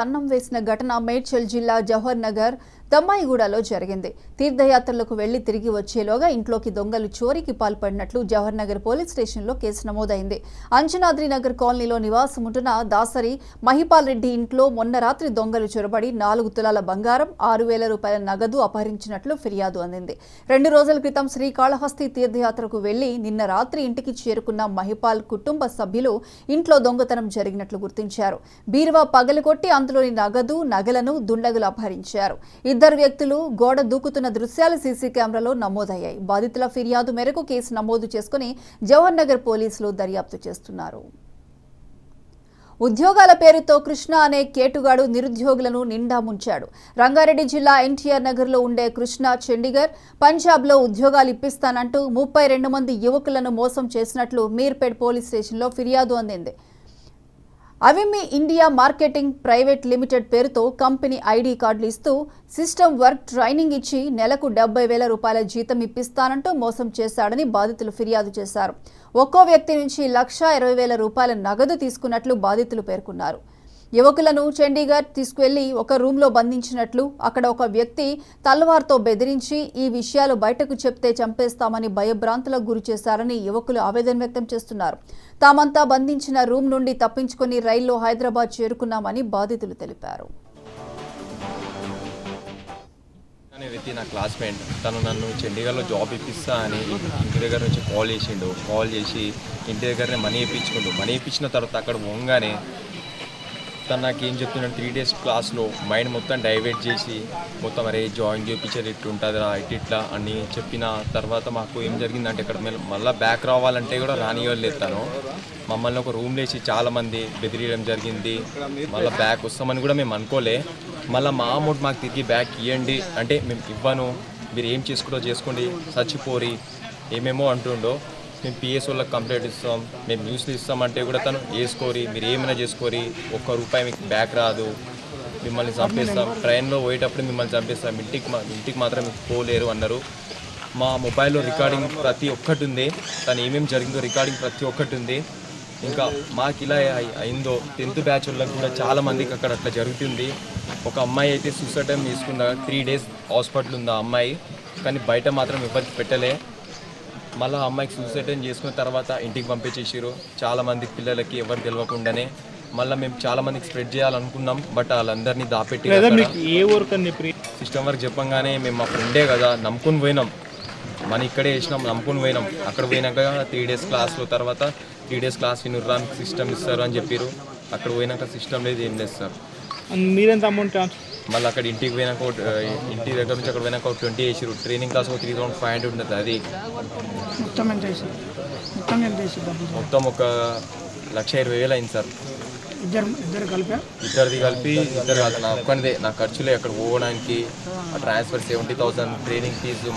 అన్నం వేసిన ఘటన మేడ్చల్ జిల్లా జవహర్ నగర్ దమ్మాయిగూడలో జరిగింది. తీర్థయాత్రలకు వెళ్లి తిరిగి వచ్చేలోగా ఇంట్లోకి దొంగలు చోరీకి పాల్పడినట్లు జవహర్ నగర్ పోలీస్ స్టేషన్లో కేసు నమోదైంది. అంజనాద్రి నగర్ కాలనీలో నివాసముంటున్న దాసరి మహిపాల్ రెడ్డి ఇంట్లో మొన్న రాత్రి దొంగలు చొరబడి 4 తులాల బంగారం, 6,000 రూపాయల నగదు అపహరించినట్లు ఫిర్యాదు అందింది. 2 రోజుల క్రితం శ్రీకాళహస్తి తీర్థయాత్రకు వెళ్లి నిన్న రాత్రి ఇంటికి చేరుకున్న మహిపాల్ కుటుంబ సభ్యులు ఇంట్లో దొంగతనం జరిగినట్లు గుర్తించారు. బీరువా పగలగొట్టి అందులోని నగదు, నగలను దుండగులు అపహరించారు. 2 వ్యక్తులు గోడ దూకుతున్న దృశ్యాలు సీసీ కెమెరాలో నమోదయ్యాయి. బాధితుల ఫిర్యాదు మేరకు కేసు నమోదు చేసుకుని జవహర్ నగర్ పోలీసులు దర్యాప్తు చేస్తున్నారు. ఉద్యోగాల పేరుతో కృష్ణ అనే కేటుగాడు నిరుద్యోగులను నిండా ముంచాడు. రంగారెడ్డి జిల్లా ఎన్టీఆర్ నగర్లో ఉండే కృష్ణ చండీగఢ్, పంజాబ్లో ఉద్యోగాలు ఇప్పిస్తానంటూ 32 మంది యువకులను మోసం చేసినట్లు మీర్పేట్ పోలీస్ స్టేషన్లో ఫిర్యాదు అందింది. అవిమి ఇండియా మార్కెటింగ్ ప్రైవేట్ లిమిటెడ్ పేరుతో కంపెనీ ఐడి కార్డులు ఇస్తూ సిస్టమ్ వర్క్ ట్రైనింగ్ ఇచ్చి నెలకు 70,000 రూపాయల జీతం ఇప్పిస్తానంటూ మోసం చేశాడని బాధితులు ఫిర్యాదు చేశారు. ఒక్కో వ్యక్తి నుంచి 1,20,000 రూపాయల నగదు తీసుకున్నట్లు బాధితులు పేర్కొన్నారు. యువకులను చండీగఢ్ తీసుకువెళ్లి ఒక రూమ్లో బంధించినట్లు, అక్కడ ఒక వ్యక్తి తల్వార్తో బెదిరించి ఈ విషయాలు బయటకు చెప్తే చంపేస్తామని భయభ్రాంతులకు గురి చేశారని యువకులు ఆవేదన వ్యక్తం చేస్తున్నారు. తామంతా బంధించిన రూమ్ నుండి తప్పించుకుని రైల్లో హైదరాబాద్ చేరుకున్నామని బాధితులు తెలిపారు. నా క్లాస్మేట్ తను నన్ను చండీగఢ్లో జాబ్ ఇప్పిస్తా అని ఇంటి దగ్గర నుంచి కాల్ చేసి ఇంటి దగ్గరనే మనీ ఇప్పించిన తర్వాత అక్కడ పోగానే తను నాకు ఏం చెప్తున్నాడు, 3 days క్లాస్లో మైండ్ మొత్తం డైవర్ట్ చేసి మొత్తం అరే జాయిన్ చేయించారు, ఇట్లుంటుందిరా ఇట్లా అని చెప్పిన తర్వాత మాకు ఏం జరిగిందంటే ఇక్కడ మళ్ళీ బ్యాక్ రావాలంటే కూడా రానివ్వలేదు. తను మమ్మల్ని ఒక రూమ్ వేసి చాలామంది బెదిరియడం జరిగింది. మళ్ళీ బ్యాక్ వస్తామని కూడా మేము అనుకోలే. మళ్ళీ మా అమౌంట్ మాకు తిరిగి బ్యాక్ ఇవ్వండి అంటే మేము ఇవ్వను, మీరు ఏం చేసుకుంటో చేసుకోండి, చచ్చిపోరి ఏమేమో అంటుండో. మేము పిఎస్ వాళ్ళకి కంప్లైంట్ ఇస్తాం, మేము న్యూస్లు ఇస్తామంటే కూడా తను వేసుకోరి, మీరు ఏమైనా చేసుకోరి, ₹1 మీకు బ్యాక్ రాదు, మిమ్మల్ని చంపేస్తాం, ట్రైన్లో పోయేటప్పుడు మిమ్మల్ని చంపేస్తాం, ఇంటికి మాత్రం పోలేరు అన్నారు. మా మొబైల్లో రికార్డింగ్ ప్రతి ఒక్కటి ఉంది, తను ఏమేమి జరిగిందో రికార్డింగ్ ప్రతి ఒక్కటి ఉంది. ఇంకా మాకు ఇలా అయిందో 10th బ్యాచ్ వాళ్ళకి కూడా చాలామందికి అక్కడ అట్లా జరుగుతుంది. ఒక అమ్మాయి అయితే సూసైడ్ తీసుకుందా, 3 days హాస్పిటల్ ఉంది ఆ అమ్మాయి, కానీ బయట మాత్రం ఎవరికి పెట్టలే. మళ్ళీ ఆ అమ్మాయికి సూసైడ్ చేసుకున్న తర్వాత ఇంటికి పంపించేసారు. చాలామంది పిల్లలకి ఎవరు తెలియకుండానే మళ్ళీ మేము చాలామందికి స్ప్రెడ్ చేయాలనుకున్నాం, బట్ వాళ్ళందరినీ దాపెట్టి సిస్టమ్ వర్క్ చెప్పంగానే మేము మా ఫ్రెండే కదా నమ్ముకుని పోయినాం, మన ఇక్కడే వేసినాం నమ్ముకుని పోయినాం. అక్కడ పోయినాక 3 days క్లాస్లో తర్వాత 3 days క్లాస్ వినుర్రా సిస్టమ్ ఇస్తారు అని చెప్పారు. అక్కడ పోయినాక సిస్టమ్ లేదు, ఏం లేదు సార్. మీరెంత అమౌంట్ మళ్ళీ అక్కడ ఇంటికి పోయినాక ఇంటి దగ్గర నుంచి అక్కడ పోయినాక 20 వేసారు. ట్రైనింగ్ క్లాస్ 3,500 ఉంటుంది. అది మొత్తం ఒక 1,20,000 అయింది సార్. ఇద్దరిది కలిపి నా ఒక్కనిదే. నా ఖర్చులే అక్కడ పోవడానికి ట్రాన్స్ఫర్ 70,000, ట్రైనింగ్ ఫీజు